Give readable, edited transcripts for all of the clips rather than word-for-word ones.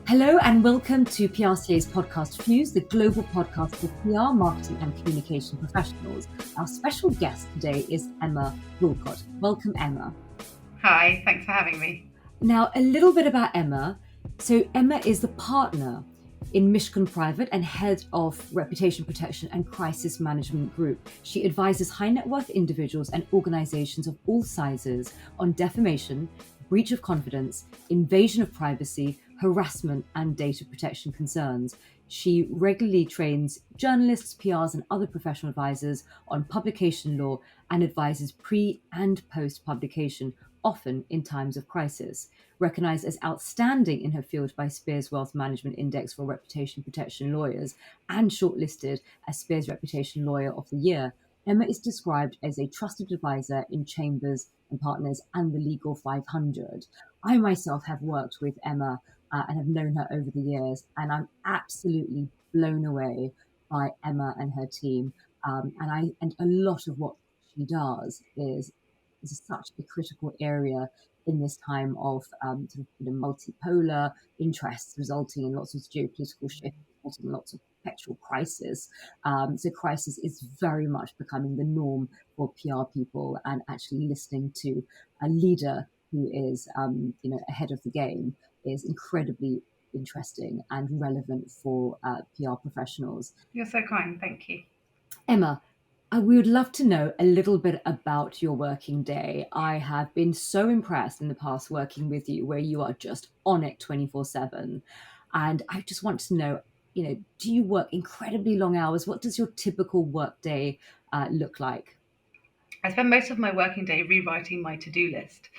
Hello and welcome to PRCA's podcast Fuse, the global podcast for PR, marketing and communication professionals. Our special guest today is Emma Woollcott. Welcome, Emma. Hi, thanks for having me. Now, a little bit about Emma. So Emma is the partner in Mishcon Private and Head of Reputation Protection and Crisis Management Group. She advises high net worth individuals and organizations of all sizes on defamation, breach of confidence, invasion of privacy, harassment, and data protection concerns. She regularly trains journalists, PRs, and other professional advisors on publication law and advises pre and post publication, often in times of crisis. Recognized as outstanding in her field by Spears Wealth Management Index for Reputation Protection Lawyers and shortlisted as Spears Reputation Lawyer of the Year, Emma is described as a trusted advisor in Chambers and Partners and the Legal 500. I myself have worked with Emma and have known her over the years, and I'm absolutely blown away by Emma and her team. And a lot of what she does is such a critical area in this time of multipolar interests, resulting in lots of geopolitical shifts, resulting in lots of perpetual crisis. So crisis is very much becoming the norm for PR people, and actually listening to a leader who is ahead of the game is incredibly interesting and relevant for PR professionals. You're so kind, thank you. Emma, we would love to know a little bit about your working day. I have been so impressed in the past working with you, where you are just on it 24/7. And I just want to know, do you work incredibly long hours? What does your typical work day look like? I spend most of my working day rewriting my to-do list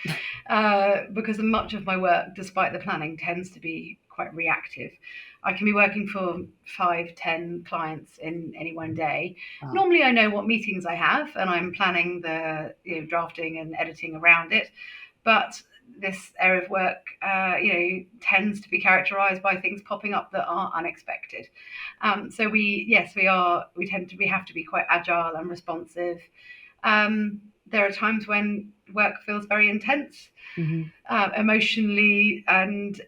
because much of my work, despite the planning, tends to be quite reactive. I can be working for 5-10 clients in any one day. Wow. Normally I know what meetings I have and I'm planning the drafting and editing around it. But this area of work, tends to be characterised by things popping up that are unexpected. So we have to be quite agile and responsive. There are times when work feels very intense, emotionally and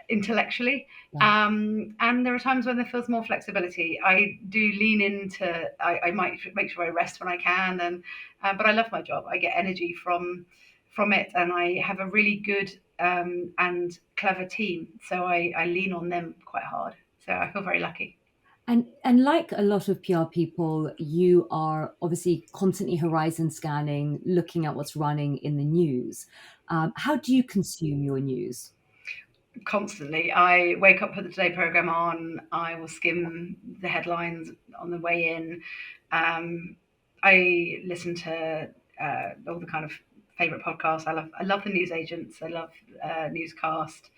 intellectually. Yeah. And there are times when there feels more flexibility. I do lean into. I might make sure I rest when I can, but I love my job. I get energy from it, and I have a really good and clever team. So I lean on them quite hard. So I feel very lucky. And like a lot of PR people, you are obviously constantly horizon scanning, looking at what's running in the news. How do you consume your news? Constantly. I wake up, put the Today programme on, I will skim the headlines on the way in. I listen to all the kind of favourite podcasts. I love the news agents. I love newscast.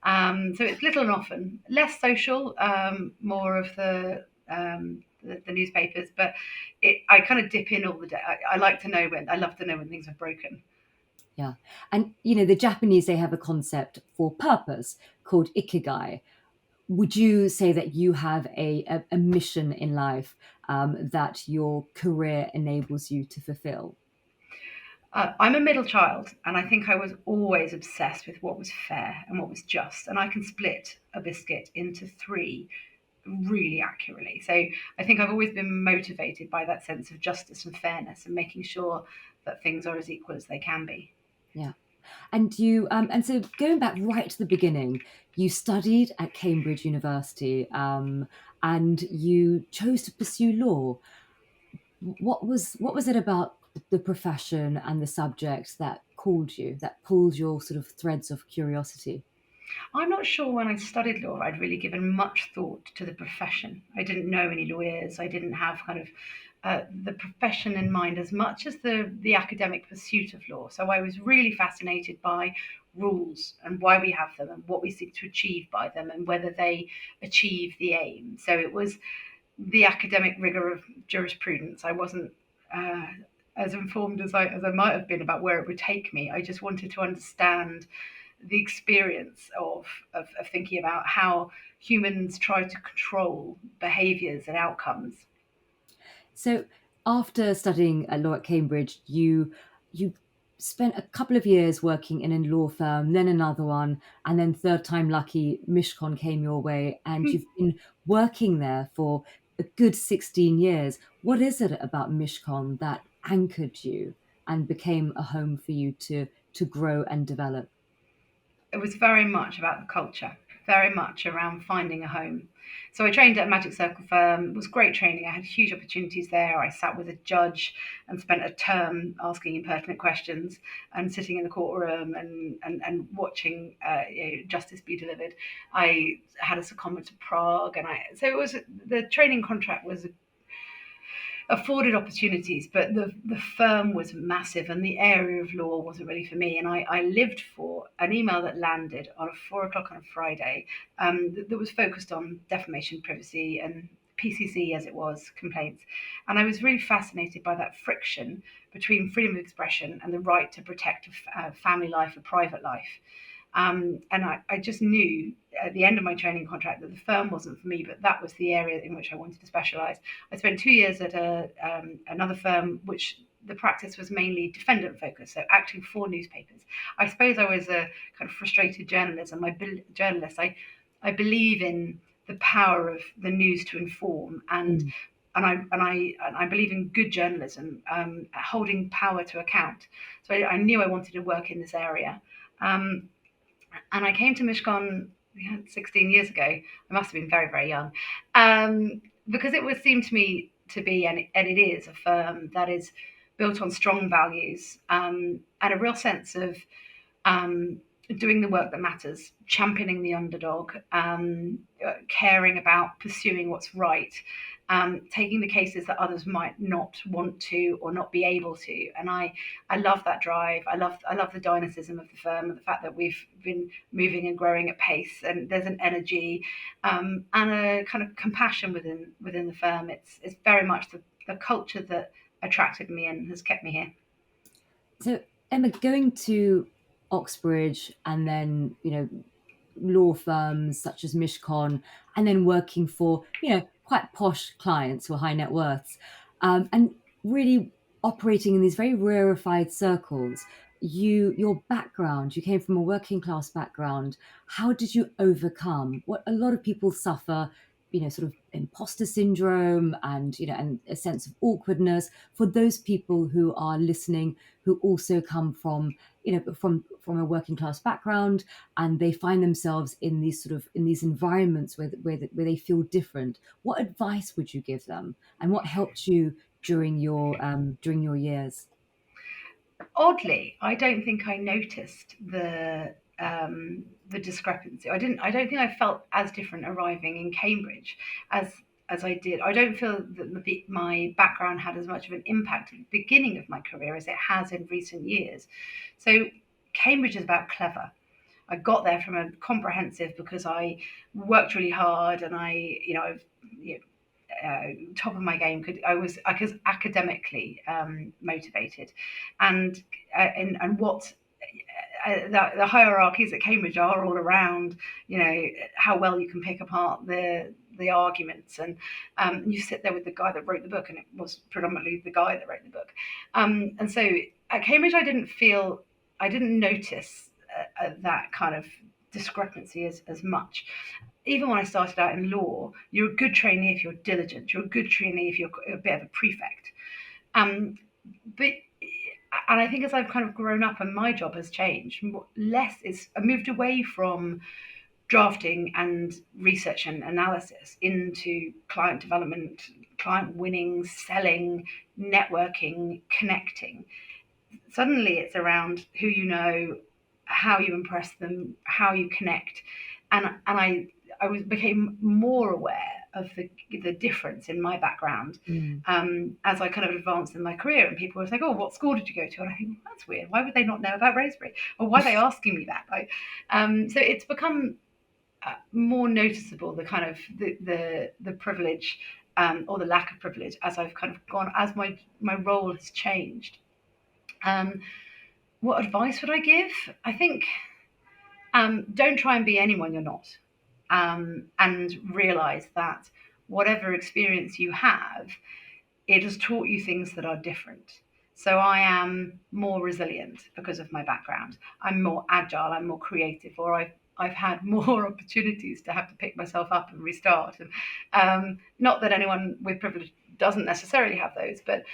So it's little and often, less social, more of the newspapers. But I kind of dip in all the day. I love to know when things are broken. Yeah. And, the Japanese, they have a concept for purpose called ikigai. Would you say that you have a mission in life that your career enables you to fulfill? I'm a middle child, and I think I was always obsessed with what was fair and what was just. And I can split a biscuit into three really accurately. So I think I've always been motivated by that sense of justice and fairness and making sure that things are as equal as they can be. Yeah. And and so going back right to the beginning, you studied at Cambridge University, and you chose to pursue law. What was it about the profession and the subject that called you, that pulled your sort of threads of curiosity? I'm not sure when I studied law, I'd really given much thought to the profession. I didn't know any lawyers. I didn't have kind of the profession in mind as much as the academic pursuit of law. So I was really fascinated by rules and why we have them and what we seek to achieve by them and whether they achieve the aim. So it was the academic rigor of jurisprudence. I wasn't as informed as I might have been about where it would take me. I just wanted to understand the experience of thinking about how humans try to control behaviours and outcomes. So after studying law at Cambridge, you spent a couple of years working in a law firm, then another one, and then third time lucky, Mishcon came your way, and you've been working there for a good 16 years. What is it about Mishcon that anchored you and became a home for you to grow and develop? It was very much about the culture, very much around finding a home. So I trained at a Magic Circle firm. It was great training. I had huge opportunities there. I sat with a judge and spent a term asking impertinent questions and sitting in the courtroom and watching justice be delivered. I had a secondment to Prague, and so it was the training contract was afforded opportunities, but the firm was massive and the area of law wasn't really for me. And I lived for an email that landed on a 4 o'clock on a Friday that was focused on defamation, privacy, and PCC as it was, complaints. And I was really fascinated by that friction between freedom of expression and the right to protect a family life, a private life. And I just knew at the end of my training contract that the firm wasn't for me, but that was the area in which I wanted to specialise. I spent 2 years at another firm, which the practice was mainly defendant focused, so acting for newspapers. I suppose I was a kind of frustrated journalist. I believe in the power of the news to inform, and I believe in good journalism, holding power to account. So I knew I wanted to work in this area. And I came to Mishcon 16 years ago. I must have been very, very young, because it would seem to me to be, and it is, a firm that is built on strong values, and a real sense of doing the work that matters, championing the underdog, caring about pursuing what's right, taking the cases that others might not want to or not be able to. And I love that drive. I love the dynamism of the firm and the fact that we've been moving and growing at pace. And there's an energy and a kind of compassion within the firm. It's very much the culture that attracted me and has kept me here. So, Emma, going to Oxbridge and then, law firms such as Mishcon, and then working for, quite posh clients who are high net worths, and really operating in these very rarefied circles. Your background, you came from a working class background. How did you overcome what a lot of people suffer, sort of imposter syndrome and a sense of awkwardness? For those people who are listening, who also come from from a working class background, and they find themselves in these environments where they feel different, what advice would you give them, and what helped you during your years? Oddly, I don't think I noticed the discrepancy. I don't think I felt as different arriving in Cambridge as I did. I don't feel that my background had as much of an impact at the beginning of my career as it has in recent years. So Cambridge is about clever. I got there from a comprehensive because I worked really hard, and I've top of my game. I was academically motivated, and what the hierarchies at Cambridge are all around, how well you can pick apart the arguments, and you sit there with the guy that wrote the book, and it was predominantly the guy that wrote the book, and so at Cambridge I didn't notice that kind of discrepancy as much. Even when I started out in law, you're a good trainee if you're diligent. You're a good trainee if you're a bit of a prefect. Um, but and I think as I've kind of grown up and my job has changed, less is I moved away from drafting and research and analysis into client development, client winning, selling, networking, connecting. Suddenly it's around who you know, how you impress them, how you connect, and I became more aware of the difference in my background Mm. as I kind of advanced in my career. And people were like, "Oh, what school did you go to?" And I think, well, that's weird. Why would they not know about Rosebery, or why are they asking me that? Like, so it's become more noticeable, the kind of the privilege, or the lack of privilege, as I've kind of gone, as my role has changed. Um, what advice would I give? I think don't try and be anyone you're not, and realize that whatever experience you have, it has taught you things that are different. So I am more resilient because of my background. I'm more agile, I'm more creative, or I've had more opportunities to have to pick myself up and restart. And not that anyone with privilege doesn't necessarily have those, but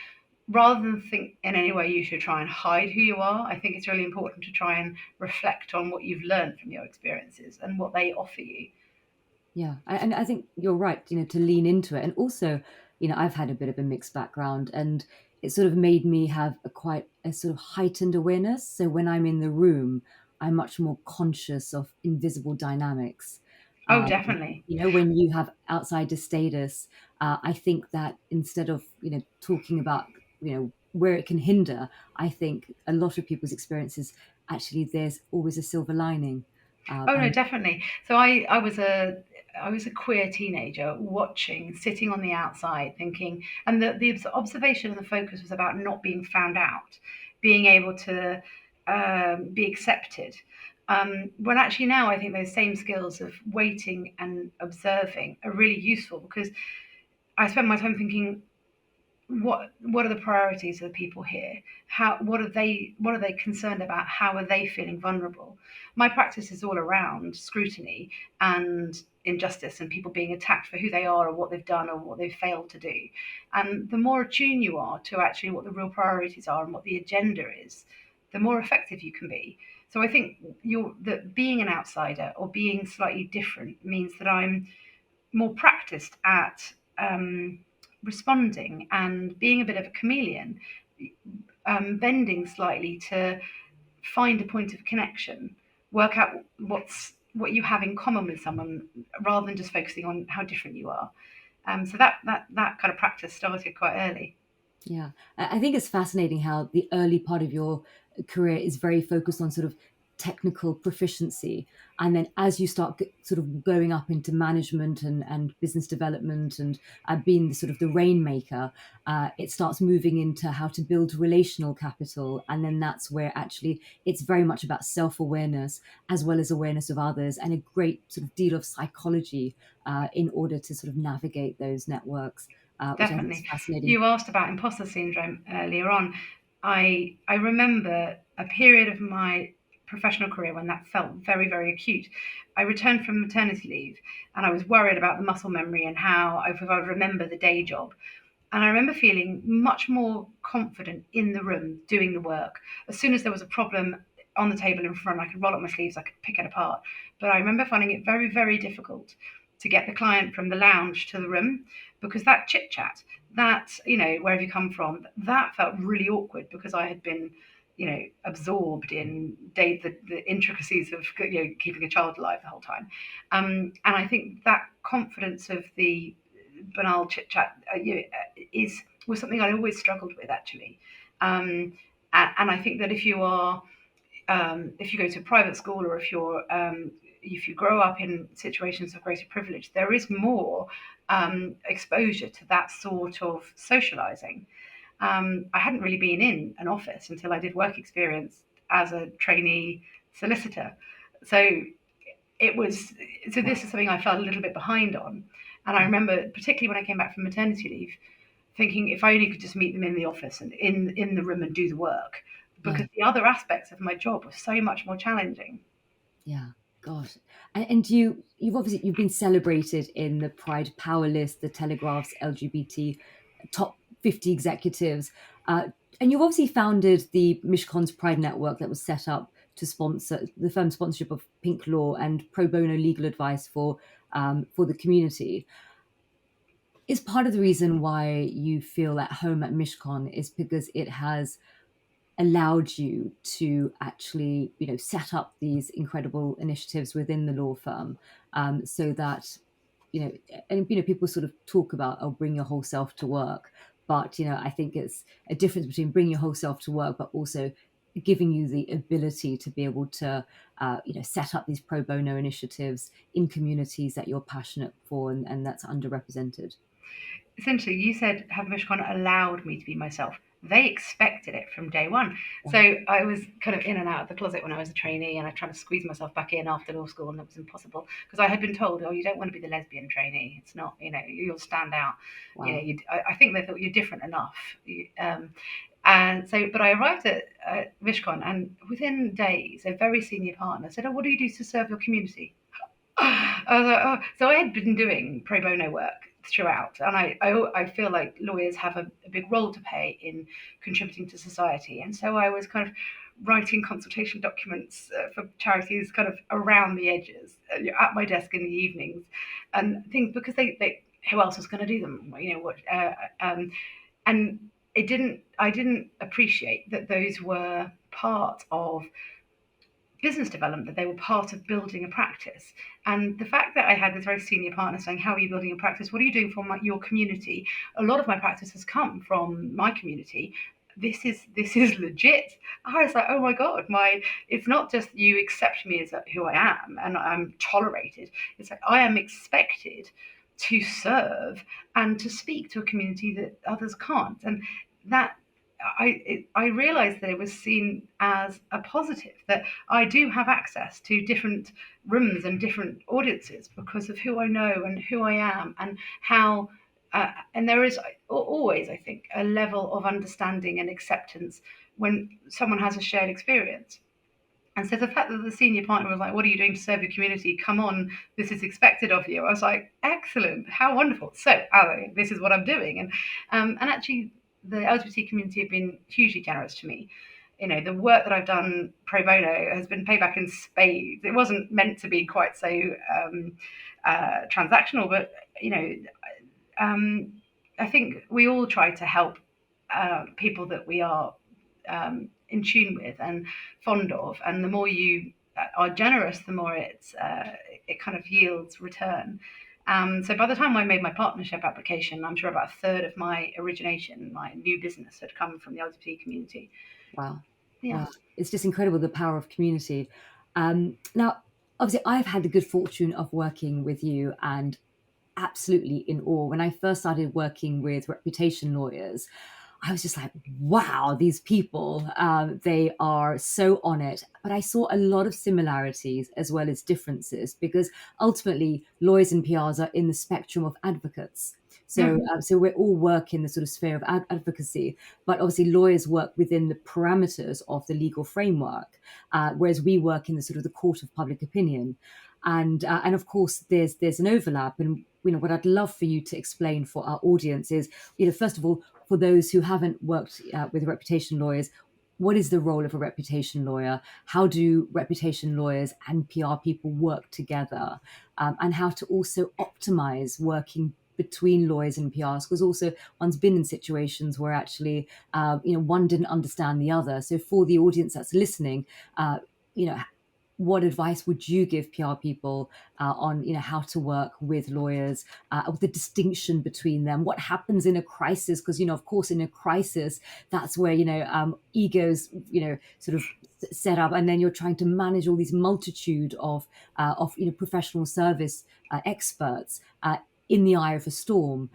rather than think in any way you should try and hide who you are, I think it's really important to try and reflect on what you've learned from your experiences and what they offer you. Yeah, and I think you're right, to lean into it. And also, I've had a bit of a mixed background, and it sort of made me have quite a sort of heightened awareness. So when I'm in the room, I'm much more conscious of invisible dynamics. Oh, Um, definitely. when you have outsider status, I think that instead of, talking about, where it can hinder, I think a lot of people's experiences, actually, there's always a silver lining. Oh no, And definitely. So I was a queer teenager watching, sitting on the outside, thinking, and the observation and the focus was about not being found out, being able to be accepted. When actually now I think those same skills of waiting and observing are really useful because I spend my time thinking, what are the priorities of the people here? How what are they concerned about? How are they feeling vulnerable? My practice is all around scrutiny and injustice and people being attacked for who they are or what they've done or what they've failed to do. And the more attuned you are to actually what the real priorities are and what the agenda is, the more effective you can be. So I think that being an outsider or being slightly different means that I'm more practiced at responding and being a bit of a chameleon, bending slightly to find a point of connection, work out what you have in common with someone, rather than just focusing on how different you are. So that kind of practice started quite early. yeah, I think it's fascinating how the early part of your career is very focused on sort of technical proficiency. And then as you start sort of going up into management and business development and being the sort of the rainmaker, it starts moving into how to build relational capital. And then that's where actually it's very much about self-awareness as well as awareness of others and a great sort of deal of psychology in order to sort of navigate those networks, which I think is Definitely. fascinating. You asked about imposter syndrome earlier on. I remember a period of my professional career when that felt very, very acute. I returned from maternity leave and I was worried about the muscle memory and how if I would remember the day job. And I remember feeling much more confident in the room doing the work. As soon as there was a problem on the table in front, I could roll up my sleeves, I could pick it apart. But I remember finding it very, very difficult to get the client from the lounge to the room because that chit chat, that, where have you come from, that felt really awkward because I had been, absorbed in the intricacies of, keeping a child alive the whole time. And I think that confidence of the banal chit chat is was something I always struggled with actually. And I think that if you go to private school or if you grow up in situations of greater privilege, there is more exposure to that sort of socializing. I hadn't really been in an office until I did work experience as a trainee solicitor. So it was so this is something I felt a little bit behind on. And I remember, particularly when I came back from maternity leave, thinking if I only could just meet them in the office and in the room and do the work, Yeah. because the other aspects of my job were so much more challenging. Yeah, gosh. And you've been celebrated in the Pride Power List, the Telegraph's LGBT top 50 executives, and you've obviously founded the Mishcon's Pride Network that was set up to sponsor the firm sponsorship of Pink Law and pro bono legal advice for the community. Is part of the reason why you feel at home at Mishcon is because it has allowed you to actually, set up these incredible initiatives within the law firm, so that, and people sort of talk about, oh, bring your whole self to work, but I think it's a difference between bringing your whole self to work, but also giving you the ability to be able to, set up these pro bono initiatives in communities that you're passionate for and that's underrepresented. Essentially, you said, have Mishcon allowed me to be myself? They expected it from day one. So Yeah. I was kind of in and out of the closet when I was a trainee, and I tried to squeeze myself back in after law school, and it was impossible because I had been told, "Oh, you don't want to be the lesbian trainee. It's not, you'll stand out." Wow. I think they thought you're different enough. And so, but I arrived at Mishcon, and within days, a very senior partner said, "Oh, what do you do to serve your community?" I was like, oh, so I had been doing pro bono work throughout, and I feel like lawyers have a big role to play in contributing to society, and so I was kind of writing consultation documents for charities kind of around the edges at my desk in the evenings and things because they who else was going to do them, and I didn't appreciate that those were part of business development, that they were part of building a practice. And the fact that I had this very senior partner saying, "How are you building a practice? What are you doing for your community?" A lot of my practice has come from my community. This is legit. I was like, oh my god, my it's not just you accept me as who I am and I'm tolerated. It's like I am expected to serve and to speak to a community that others can't. And that I realized that it was seen as a positive, that I do have access to different rooms and different audiences because of who I know and who I am and how. And there is always, I think, a level of understanding and acceptance when someone has a shared experience. And so the fact that the senior partner was like, "What are you doing to serve your community? Come on, this is expected of you." I was like, "Excellent, how wonderful!" So this is what I'm doing, and actually, the LGBT community have been hugely generous to me. The work that I've done pro bono has been paid back in spades. It wasn't meant to be quite so transactional, but um, I think we all try to help people that we are in tune with and fond of, and the more you are generous, the more it kind of yields return. So by the time I made my partnership application, I'm sure about a third of my origination, my new business, had come from the LGBT community. Wow. Yeah. Wow. It's just incredible, the power of community. Now, obviously, I've had the good fortune of working with you and absolutely in awe. When I first started working with reputation lawyers, I was just like, wow, these people, they are so on it. But I saw a lot of similarities as well as differences because ultimately lawyers and PRs are in the spectrum of advocates. So, Mm-hmm. so we all work in the sort of sphere of advocacy, but obviously lawyers work within the parameters of the legal framework, whereas we work in the sort of the court of public opinion. And of course, there's an overlap. And what I'd love for you to explain for our audience is, first of all, for those who haven't worked with reputation lawyers, what is the role of a reputation lawyer? How do reputation lawyers and PR people work together? And how to also optimize working between lawyers and PRs, because also one's been in situations where actually, one didn't understand the other. So for the audience that's listening, you know, what advice would you give PR people on how to work with lawyers, with the distinction between them, what happens in a crisis? Because of course in a crisis, that's where egos sort of set up, and then you're trying to manage all these multitude of professional service experts in the eye of a storm.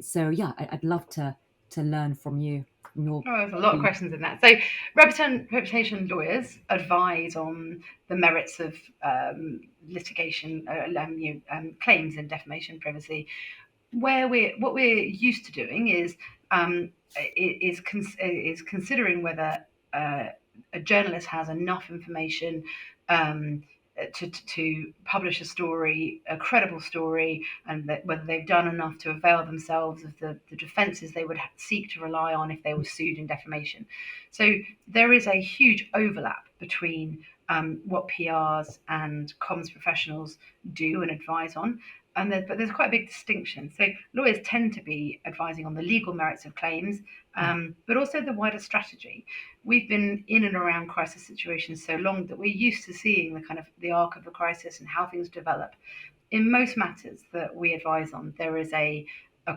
So yeah, I'd love to learn from you, from your Oh, there's a lot of questions in that. So, reputation lawyers advise on the merits of litigation, claims in defamation, privacy. What we're used to doing is considering whether a journalist has enough information um, to publish a story, a credible story, and that whether they've done enough to avail themselves of the defences they would seek to rely on if they were sued in defamation. So there is a huge overlap between what PRs and comms professionals do and advise on. But there's quite a big distinction. So lawyers tend to be advising on the legal merits of claims, but also the wider strategy. We've been in and around crisis situations so long that we're used to seeing the kind of the arc of the crisis and how things develop. In most matters that we advise on, there is a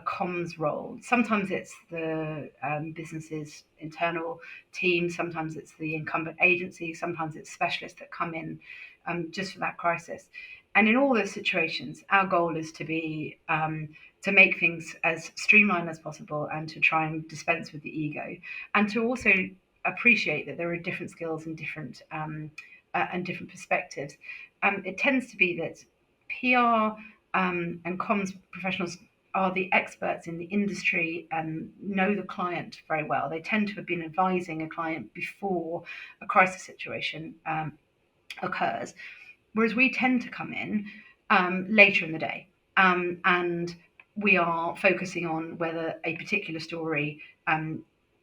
comms role. Sometimes it's the business's internal team, sometimes it's the incumbent agency, sometimes it's specialists that come in just for that crisis. And in all those situations, our goal is to make things as streamlined as possible and to try and dispense with the ego, and to also appreciate that there are different skills and different perspectives. It tends to be that PR and comms professionals are the experts in the industry and know the client very well. They tend to have been advising a client before a crisis situation occurs, whereas we tend to come in later in the day, and we are focusing on whether a particular story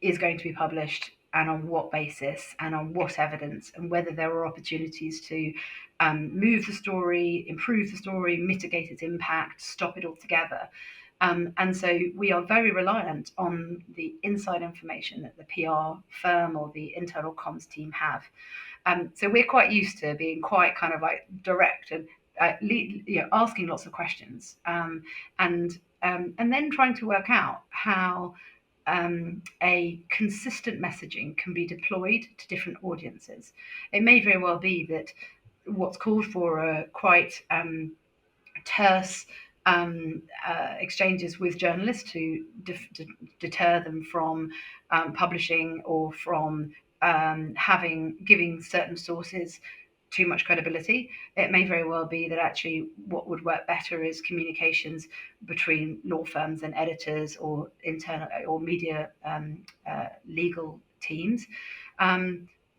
is going to be published and on what basis and on what evidence, and whether there are opportunities to move the story, improve the story, mitigate its impact, stop it altogether. And so we are very reliant on the inside information that the PR firm or the internal comms team have. So we're quite used to being quite kind of like direct and asking lots of questions, and then trying to work out how a consistent messaging can be deployed to different audiences. It may very well be that what's called for are quite terse exchanges with journalists to deter them from publishing or from giving certain sources too much credibility. It may very well be that actually what would work better is communications between law firms and editors or internal or media legal teams.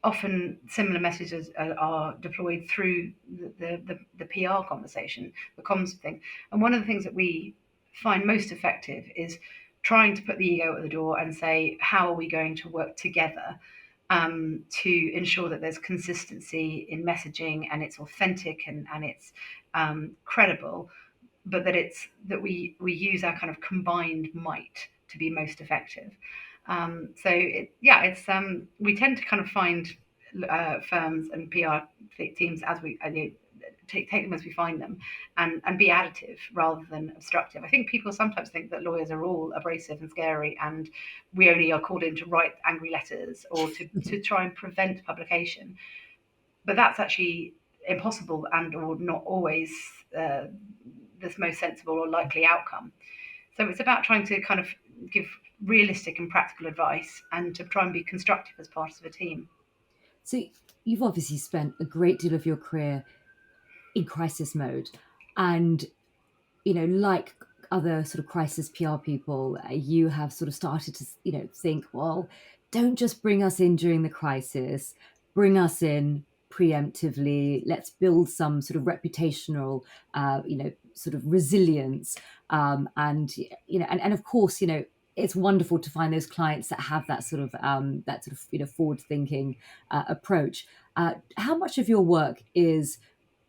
Often similar messages are deployed through the PR conversation, the comms thing. And one of the things that we find most effective is trying to put the ego at the door and say, how are we going to work together to ensure that there's consistency in messaging and it's authentic and it's credible, but that we use our kind of combined might to be most effective. We tend to kind of find firms and PR teams as we take them as we find them, and be additive rather than obstructive. I think people sometimes think that lawyers are all abrasive and scary, and we only are called in to write angry letters or to try and prevent publication. But that's actually impossible and or not always the most sensible or likely outcome. So it's about trying to kind of give realistic and practical advice and to try and be constructive as part of a team. So you've obviously spent a great deal of your career in crisis mode, and like other sort of crisis PR people, you have sort of started to think, well, don't just bring us in during the crisis, bring us in preemptively. Let's build some sort of reputational sort of resilience, and of course it's wonderful to find those clients that have that sort of forward thinking approach. How much of your work is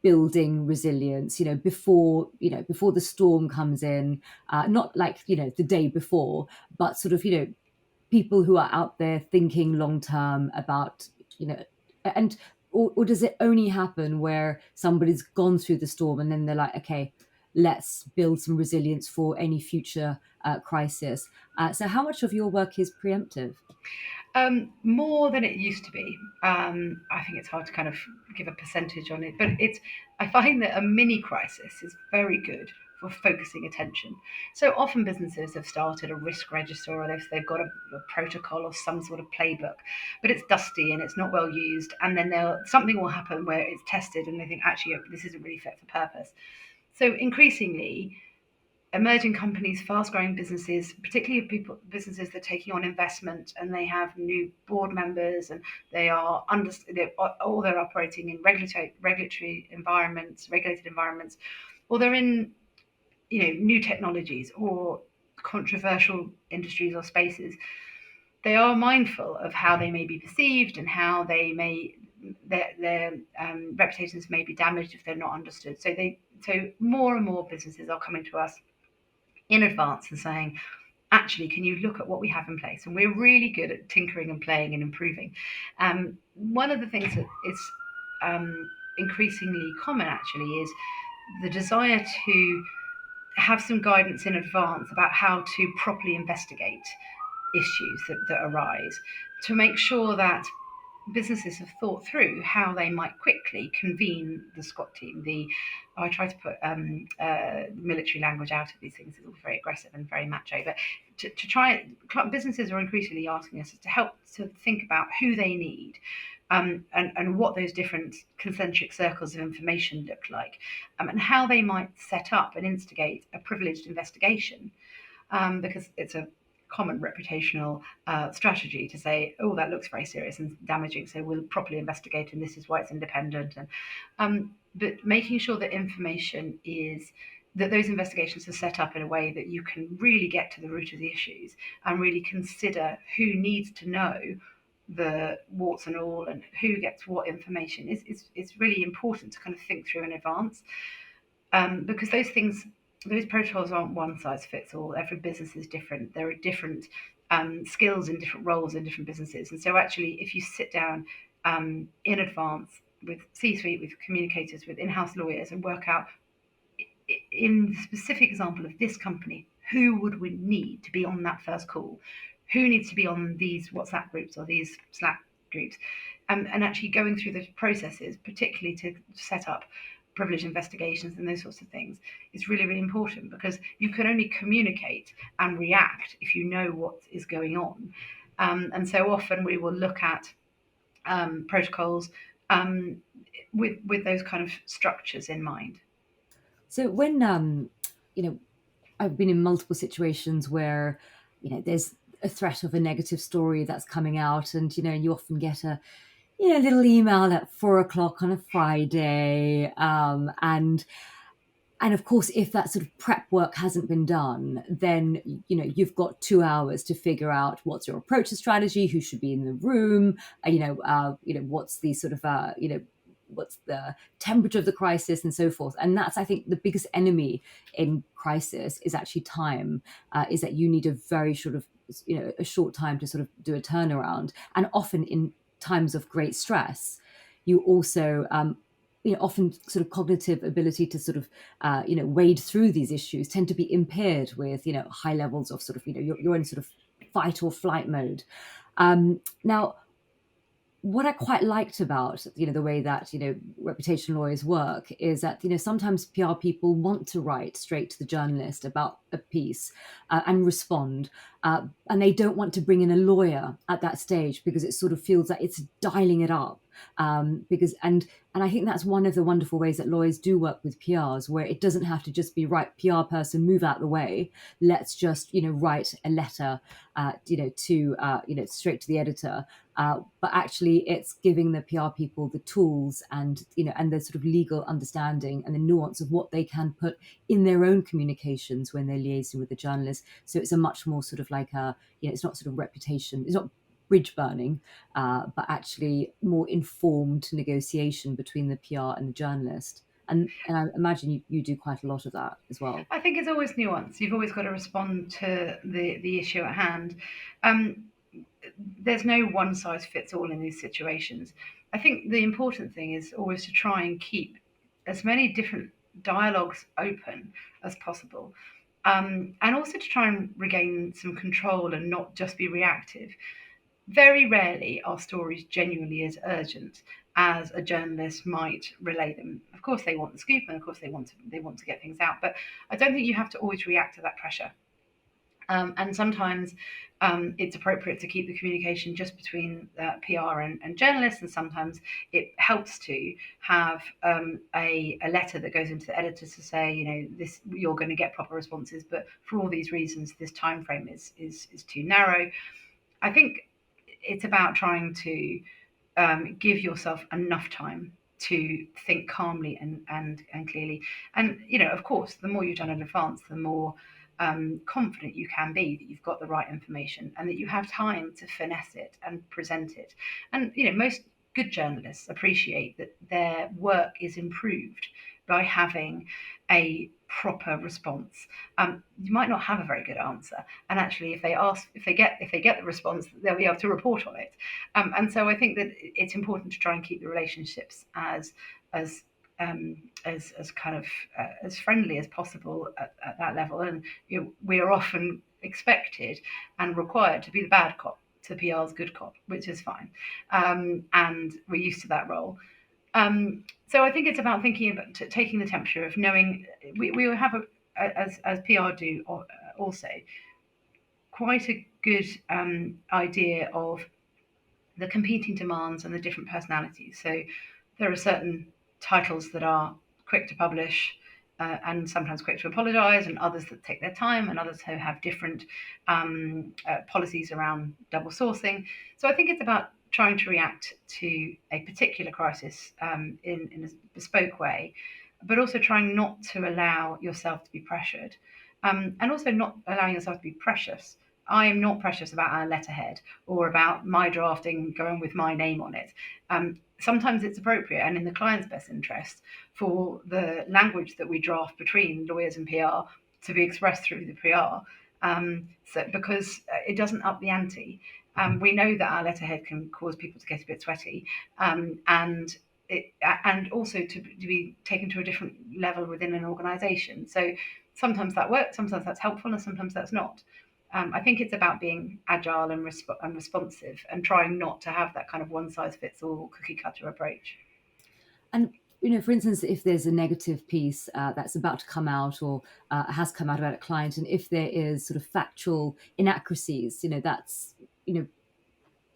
building resilience before the storm comes in, not like the day before, but sort of people who are out there thinking long term about and or does it only happen where somebody's gone through the storm and then they're like, okay, let's build some resilience for any future crisis? So how much of your work is preemptive? More than it used to be. I think it's hard to kind of give a percentage on it, but I find that a mini crisis is very good for focusing attention. So often businesses have started a risk register, or they've got a protocol or some sort of playbook, but it's dusty and it's not well used. And then something will happen where it's tested and they think, actually, this isn't really fit for purpose. So increasingly, emerging companies, fast-growing businesses, particularly businesses that are taking on investment and they have new board members and they're operating in regulatory environments, regulated environments, or they're in new technologies or controversial industries or spaces. They are mindful of how they may be perceived and how their reputations may be damaged if they're not understood. So more and more businesses are coming to us in advance and saying, actually, can you look at what we have in place? And we're really good at tinkering and playing and improving. One of the things that is increasingly common actually is the desire to have some guidance in advance about how to properly investigate issues that arise, to make sure that businesses have thought through how they might quickly convene the SWAT team. I try to put military language out of these things. It's all very aggressive and very macho, but businesses are increasingly asking us to help to think about who they need, and what those different concentric circles of information look like, and how they might set up and instigate a privileged investigation, because it's a common reputational strategy to say, oh, that looks very serious and damaging, so we'll properly investigate, and this is why it's independent. But making sure that information is that those investigations are set up in a way that you can really get to the root of the issues and really consider who needs to know the warts and all and who gets what information is really important to kind of think through in advance, because those protocols aren't one size fits all. Every business is different. There are different skills and different roles in different businesses. And so, actually, if you sit down in advance with C-suite, with communicators, with in-house lawyers, and work out, in the specific example of this company, who would we need to be on that first call? Who needs to be on these WhatsApp groups or these Slack groups? And actually going through the processes, particularly to set up privilege investigations and those sorts of things, is really, really important, because you can only communicate and react if you know what is going on. And so often we will look at protocols with those kind of structures in mind. So when I've been in multiple situations where there's a threat of a negative story that's coming out, and you often get a little email at 4 o'clock on a Friday, and of course, if that sort of prep work hasn't been done, then you've got 2 hours to figure out what's your approach to strategy, who should be in the room, what's the sort of what's the temperature of the crisis, and so forth. And that's, I think, the biggest enemy in crisis is actually time. Is that you need a very a short time to sort of do a turnaround, and often in times of great stress, you also often sort of cognitive ability to sort of wade through these issues tend to be impaired with high levels of sort of you're in sort of fight or flight mode. Now, what I quite liked about the way that reputation lawyers work is that sometimes PR people want to write straight to the journalist about a piece and respond, and they don't want to bring in a lawyer at that stage because it sort of feels like it's dialing it up, because and I think that's one of the wonderful ways that lawyers do work with PRs, where it doesn't have to just be, right, PR person, move out the way, let's just write a letter to straight to the editor. But actually, it's giving the PR people the tools and and the sort of legal understanding and the nuance of what they can put in their own communications when they're liaising with the journalist. So it's a much more sort of like it's not sort of reputation, it's not bridge burning, but actually more informed negotiation between the PR and the journalist. And I imagine you do quite a lot of that as well. I think it's always nuance. You've always got to respond to the issue at hand. Um, there's no one size fits all in these situations. I think the important thing is always to try and keep as many different dialogues open as possible, and also to try and regain some control and not just be reactive. Very rarely are stories genuinely as urgent as a journalist might relay them. Of course, they want the scoop, and of course, they want to get things out. But I don't think you have to always react to that pressure. And sometimes it's appropriate to keep the communication just between PR and journalists, and sometimes it helps to have a letter that goes into the editor to say, this, you're going to get proper responses, but for all these reasons, this time frame is too narrow. I think it's about trying to give yourself enough time to think calmly and clearly. And of course, the more you've done in advance, the more confident you can be that you've got the right information and that you have time to finesse it and present it. And most good journalists appreciate that their work is improved by having a proper response. You might not have a very good answer, and actually, if they get the response, they'll be able to report on it. And so I think that it's important to try and keep the relationships as kind of as friendly as possible at that level. And we are often expected and required to be the bad cop to PR's good cop, which is fine, and we're used to that role. So I think it's about thinking about taking the temperature of knowing we will have as PR do also quite a good idea of the competing demands and the different personalities. So there are certain titles that are quick to publish and sometimes quick to apologise, and others that take their time, and others who have different policies around double sourcing. So I think it's about trying to react to a particular crisis in a bespoke way, but also trying not to allow yourself to be pressured, and also not allowing yourself to be precious. I am not precious about our letterhead or about my drafting going with my name on it. Sometimes it's appropriate and in the client's best interest for the language that we draft between lawyers and PR to be expressed through the PR. So because it doesn't up the ante. We know that our letterhead can cause people to get a bit sweaty, and and also to be taken to a different level within an organisation. So sometimes that works, sometimes that's helpful, and sometimes that's not. I think it's about being agile and responsive and trying not to have that kind of one size fits all cookie cutter approach. And for instance, if there's a negative piece that's about to come out or has come out about a client, and if there is sort of factual inaccuracies, that's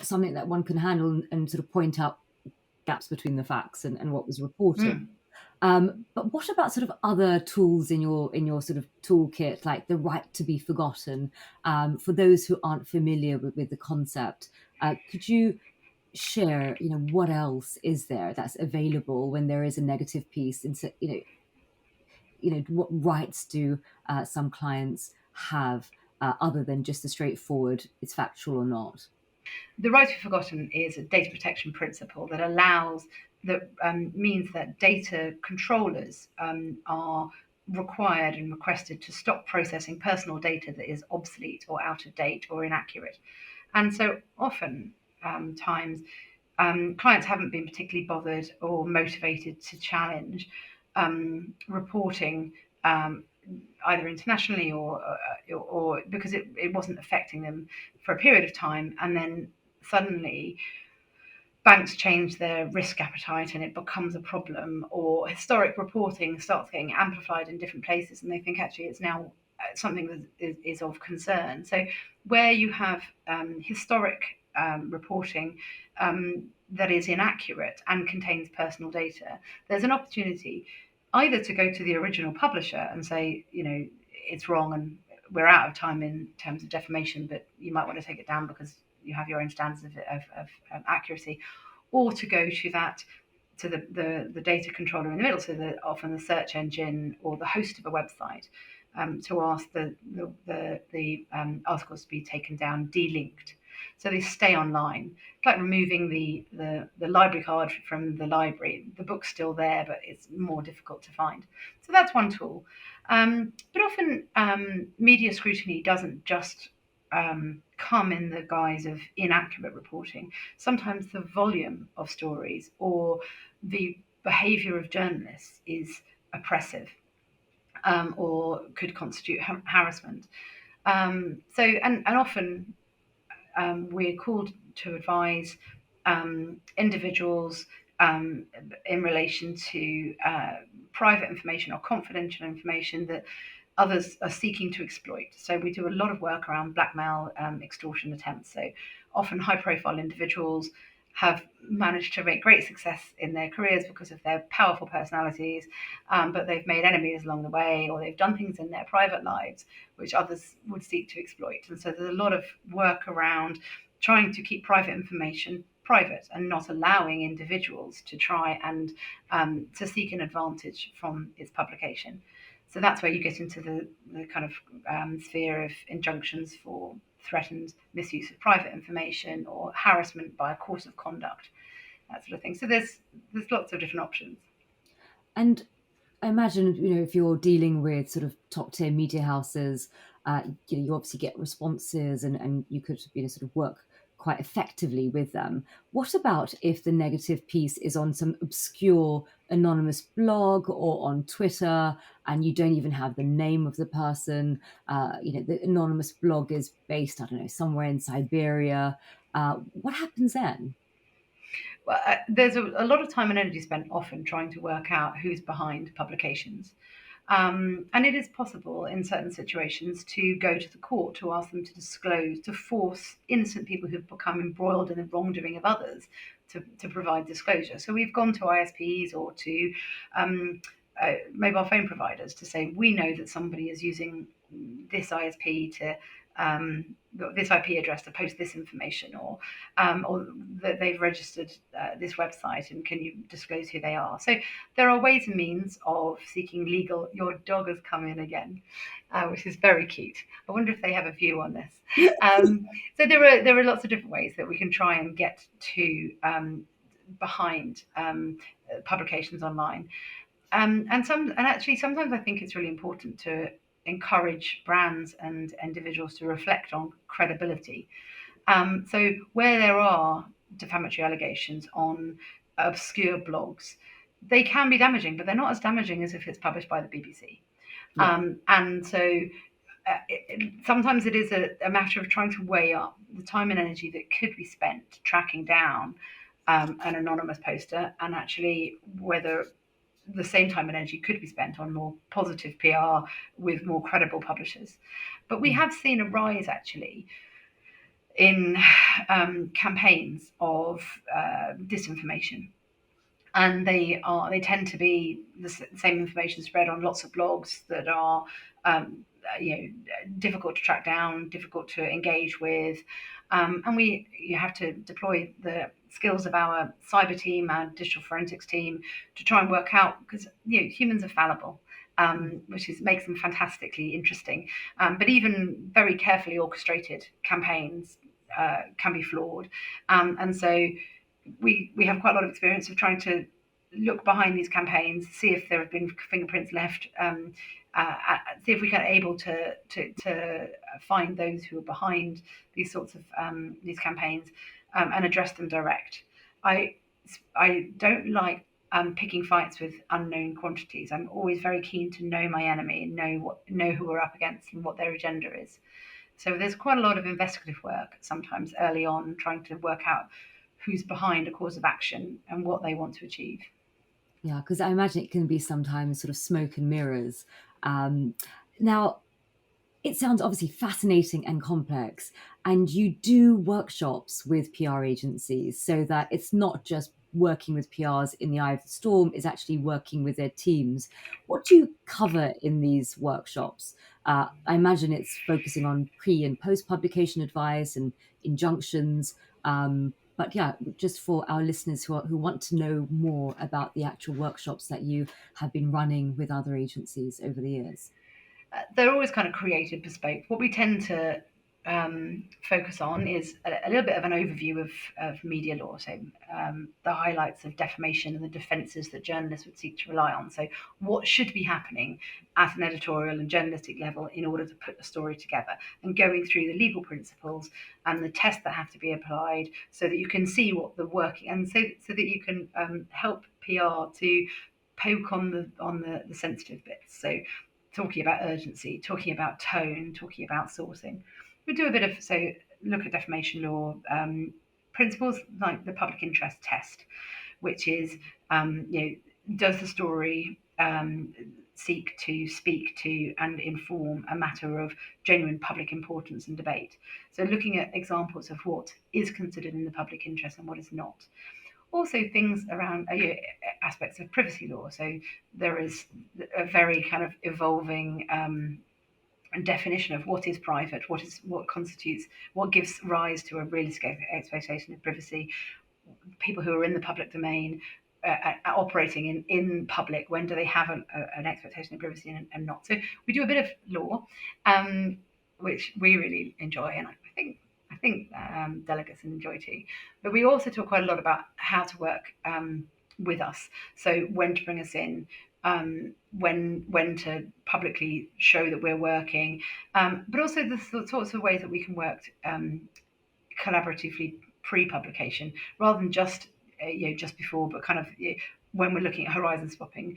something that one can handle and sort of point out gaps between the facts and what was reported. But what about sort of other tools in your sort of toolkit, like the right to be forgotten? For those who aren't familiar with the concept, could you share, what else is there that's available when there is a negative piece? And so, what rights do some clients have other than just the straightforward, it's factual or not? The right to be forgotten is a data protection principle that allows that means that data controllers are required and requested to stop processing personal data that is obsolete or out of date or inaccurate. And so often times clients haven't been particularly bothered or motivated to challenge reporting either internationally or because it wasn't affecting them for a period of time, and then suddenly banks change their risk appetite and it becomes a problem, or historic reporting starts getting amplified in different places and they think actually it's now something that is of concern. So where you have historic reporting that is inaccurate and contains personal data, there's an opportunity either to go to the original publisher and say, it's wrong and we're out of time in terms of defamation, but you might want to take it down because you have your own standards of accuracy, or to go to the data controller in the middle, so that often the search engine or the host of a website, to ask the articles to be taken down, delinked, so they stay online. It's like removing the library card from the library. The book's still there, but it's more difficult to find. So that's one tool. But often media scrutiny doesn't just come in the guise of inaccurate reporting. Sometimes the volume of stories or the behaviour of journalists is oppressive, or could constitute harassment. And often we're called to advise individuals in relation to private information or confidential information that others are seeking to exploit. So we do a lot of work around blackmail, extortion attempts. So often high-profile individuals have managed to make great success in their careers because of their powerful personalities, but they've made enemies along the way, or they've done things in their private lives which others would seek to exploit. And so there's a lot of work around trying to keep private information private and not allowing individuals to try and to seek an advantage from its publication. So that's where you get into the kind of sphere of injunctions for threatened misuse of private information or harassment by a course of conduct, that sort of thing. So there's lots of different options. And I imagine, if you're dealing with sort of top tier media houses, you obviously get responses and you could, sort of work quite effectively with them. What about if the negative piece is on some obscure anonymous blog or on Twitter and you don't even have the name of the person? The anonymous blog is based, I don't know, somewhere in Siberia. What happens then? Well, there's a lot of time and energy spent often trying to work out who's behind publications. And it is possible in certain situations to go to the court to ask them to disclose, to force innocent people who've become embroiled in the wrongdoing of others to provide disclosure. So we've gone to ISPs or to mobile phone providers to say, we know that somebody is using this ISP to this IP address to post this information, or that they've registered this website, and can you disclose who they are? So there are ways and means of seeking legal. Your dog has come in again, which is very cute. I wonder if they have a view on this. So there are lots of different ways that we can try and get to behind publications online. And actually sometimes I think it's really important to encourage brands and individuals to reflect on credibility. So where there are defamatory allegations on obscure blogs, they can be damaging, but they're not as damaging as if it's published by the BBC. Yeah. And so sometimes it is a matter of trying to weigh up the time and energy that could be spent tracking down an anonymous poster, and actually whether the same time and energy could be spent on more positive PR with more credible publishers. But we have seen a rise actually in campaigns of disinformation, and they tend to be the same information spread on lots of blogs that are difficult to track down, difficult to engage with, and you have to deploy the skills of our cyber team, our digital forensics team, to try and work out, because humans are fallible. Which makes them fantastically interesting. But even very carefully orchestrated campaigns can be flawed. And so we have quite a lot of experience of trying to look behind these campaigns, see if there have been fingerprints left, see if we can able to find those who are behind these sorts of these campaigns, and address them direct. I don't like picking fights with unknown quantities. I'm always very keen to know my enemy and know who we're up against and what their agenda is. So there's quite a lot of investigative work sometimes early on, trying to work out who's behind a cause of action and what they want to achieve. Yeah, because I imagine it can be sometimes sort of smoke and mirrors. Now, it sounds obviously fascinating and complex, and you do workshops with PR agencies so that it's not just working with PRs in the eye of the storm, it's actually working with their teams. What do you cover in these workshops? I imagine it's focusing on pre and post publication advice and injunctions. But yeah, just for our listeners who want to know more about the actual workshops that you have been running with other agencies over the years. They're always kind of creative, bespoke. What we tend to focus on is a little bit of an overview of media law, so the highlights of defamation and the defences that journalists would seek to rely on. So what should be happening at an editorial and journalistic level in order to put a story together, and going through the legal principles and the tests that have to be applied, so that you can see what the working, and so that you can help PR to poke on the sensitive bits. So talking about urgency, talking about tone, talking about sourcing. We do a bit of, look at defamation law principles like the public interest test, which is, does the story seek to speak to and inform a matter of genuine public importance and debate? So looking at examples of what is considered in the public interest and what is not. Also things around aspects of privacy law. So there is a very kind of evolving definition of what is private, what constitutes, what gives rise to a realistic expectation of privacy. People who are in the public domain, operating in public, when do they have an expectation of privacy and not? So we do a bit of law, which we really enjoy, and I think delegates enjoy too. But we also talk quite a lot about how to work with us. So when to bring us in, when to publicly show that we're working, but also the sorts of ways that we can work collaboratively pre-publication, rather than just just before, but kind of when we're looking at horizon swapping.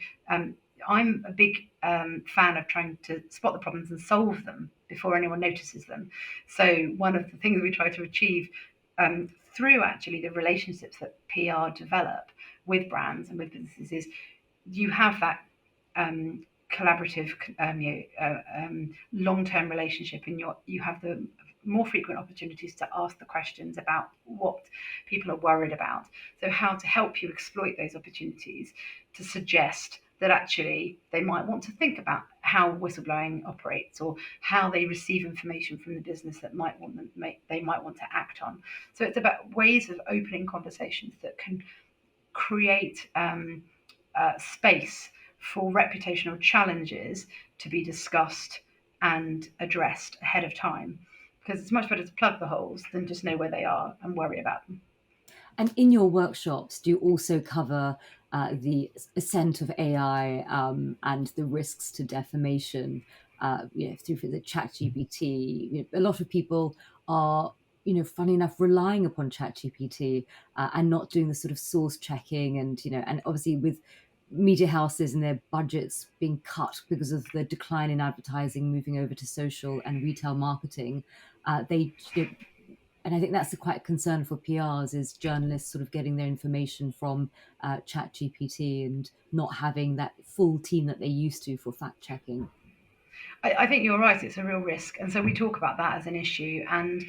I'm a big fan of trying to spot the problems and solve them before anyone notices them. So one of the things we try to achieve through actually the relationships that PR develop with brands and with businesses is you have that collaborative, long-term relationship, and you have the more frequent opportunities to ask the questions about what people are worried about. So how to help you exploit those opportunities to suggest that actually they might want to think about how whistleblowing operates, or how they receive information from the business that they might want to act on. So it's about ways of opening conversations that can create space for reputational challenges to be discussed and addressed ahead of time, because it's much better to plug the holes than just know where they are and worry about them. And in your workshops, do you also cover the ascent of AI and the risks to defamation through the ChatGPT? A lot of people are, funny enough, relying upon ChatGPT and not doing the sort of source checking, and obviously with media houses and their budgets being cut because of the decline in advertising, moving over to social and retail marketing, they and I think that's quite a concern for PRs, is journalists sort of getting their information from Chat GPT and not having that full team that they used to for fact checking. I think you're right. It's a real risk, and so we talk about that as an issue, and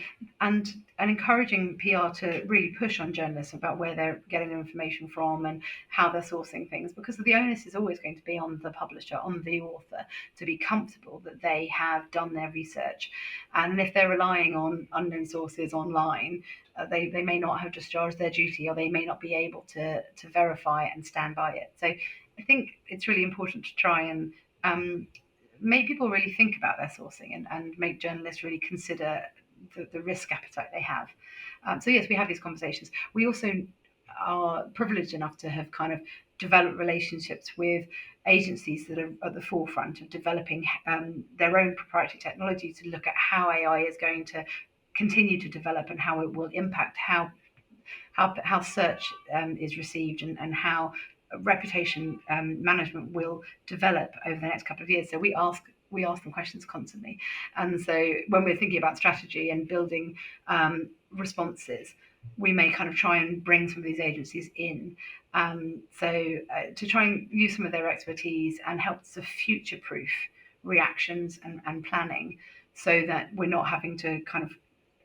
encouraging PR to really push on journalists about where they're getting their information from and how they're sourcing things, because the onus is always going to be on the publisher, on the author, to be comfortable that they have done their research, and if they're relying on unknown sources online, they may not have discharged their duty, or they may not be able to verify and stand by it. So I think it's really important to try and make people really think about their sourcing, and make journalists really consider the risk appetite they have. So yes, we have these conversations. We also are privileged enough to have kind of developed relationships with agencies that are at the forefront of developing their own proprietary technology to look at how AI is going to continue to develop, and how it will impact how search is received, and how reputation management will develop over the next couple of years. So we ask them questions constantly, and so when we're thinking about strategy and building responses, we may kind of try and bring some of these agencies in, to try and use some of their expertise and help to future-proof reactions and planning, so that we're not having to kind of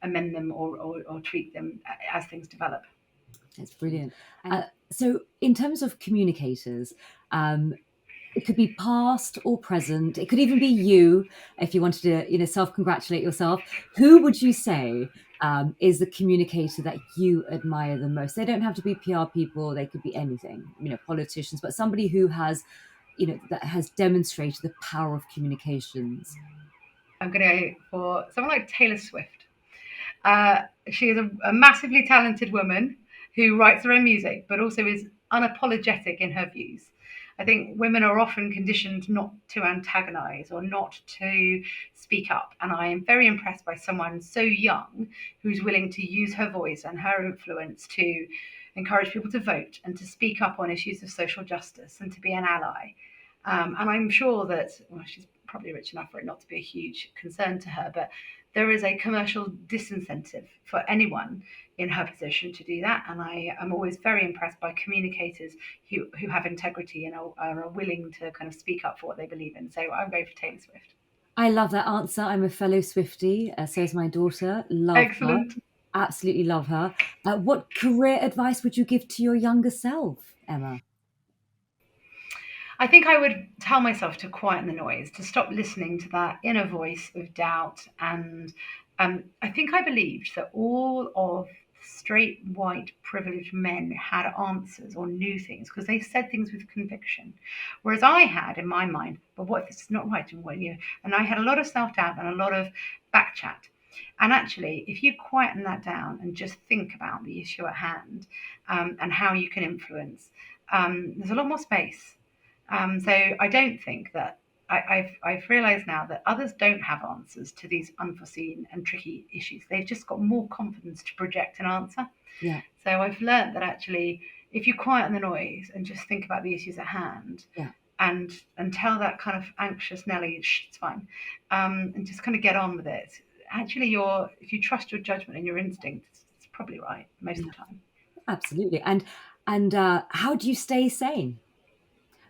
amend them or tweak them as things develop. That's brilliant. So in terms of communicators, it could be past or present. It could even be you, if you wanted to, self-congratulate yourself. Who would you say is the communicator that you admire the most? They don't have to be PR people. They could be anything, politicians, but somebody who has, that has demonstrated the power of communications. I'm going to go for someone like Taylor Swift. She is a massively talented woman who writes her own music, but also is unapologetic in her views. I think women are often conditioned not to antagonize or not to speak up. And I am very impressed by someone so young who's willing to use her voice and her influence to encourage people to vote and to speak up on issues of social justice and to be an ally. And I'm sure that, well, she's probably rich enough for it not to be a huge concern to her, but there is a commercial disincentive for anyone in her position to do that. And I am always very impressed by communicators who have integrity and are willing to kind of speak up for what they believe in. So I'm going for Taylor Swift. I love that answer. I'm a fellow Swiftie, so is my daughter. Love Excellent. her. Absolutely love her. What career advice would you give to your younger self, Emma? I think I would tell myself to quieten the noise, to stop listening to that inner voice of doubt. And I think I believed that all of straight, white, privileged men had answers or knew things because they said things with conviction. Whereas I had in my mind, but what if this is not right? And I had a lot of self doubt and a lot of back chat. And actually, if you quieten that down and just think about the issue at hand, and how you can influence, there's a lot more space. So I don't think that I've realised now that others don't have answers to these unforeseen and tricky issues. They've just got more confidence to project an answer. Yeah. So I've learned that actually, if you quieten the noise and just think about the issues at hand, yeah, and tell that kind of anxious Nelly, shh, it's fine, and just kind of get on with it. Actually, if you trust your judgment and your instinct, it's probably right most of the time. Absolutely. And how do you stay sane?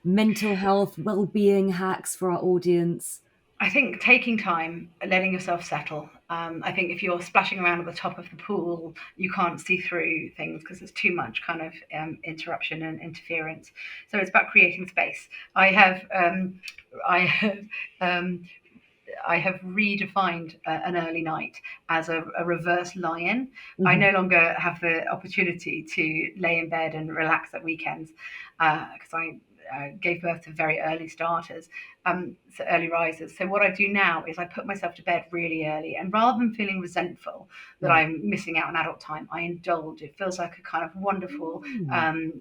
mental health, well-being hacks for our audience? I think taking time, letting yourself settle. I think if you're splashing around at the top of the pool, you can't see through things because there's too much kind of interruption and interference. So it's about creating space. I have I have redefined an early night as a reverse lie-in. I no longer have the opportunity to lay in bed and relax at weekends because I gave birth to very early starters, so early risers. So what I do now is I put myself to bed really early, and rather than feeling resentful that I'm missing out on adult time, I indulge. It feels like a kind of wonderful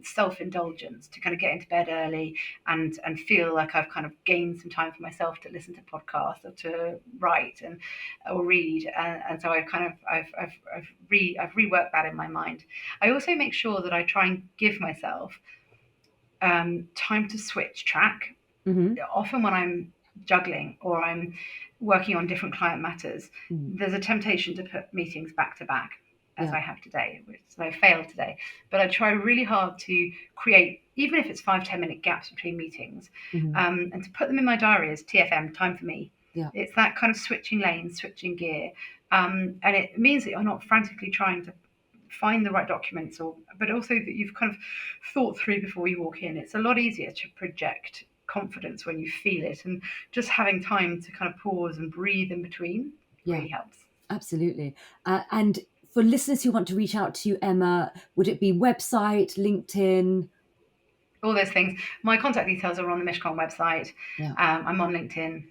self-indulgence to kind of get into bed early and feel like I've kind of gained some time for myself to listen to podcasts or to write or read. And so I've reworked that in my mind. I also make sure that I try and give myself time to switch track. Often when I'm juggling or I'm working on different client matters, there's a temptation to put meetings back to back, as I have today, which I failed today. But I try really hard to create, even if it's 5-10 minute gaps between meetings, and to put them in my diary as TFM, time for me. It's that kind of switching lanes, switching gear, and it means that you're not frantically trying to find the right documents, but also that you've kind of thought through before you walk in. It's a lot easier to project confidence when you feel it, and just having time to kind of pause and breathe in between really helps. Absolutely. And for listeners who want to reach out to you, Emma, would it be website, LinkedIn? All those things. My contact details are on the Mishcon website. I'm on LinkedIn.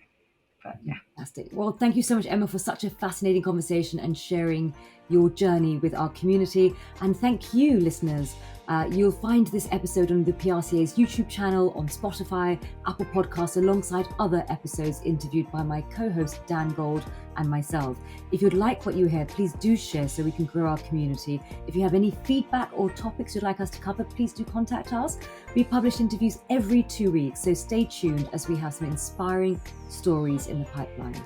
But Fantastic. Well, thank you so much, Emma, for such a fascinating conversation and sharing your journey with our community. And thank you, listeners. You'll find this episode on the PRCA's YouTube channel, on Spotify, Apple Podcasts, alongside other episodes interviewed by my co-host Dan Gold and myself. If you'd like what you hear, please do share so we can grow our community. If you have any feedback or topics you'd like us to cover, please do contact us. We publish interviews every 2 weeks, so stay tuned as we have some inspiring stories in the pipeline.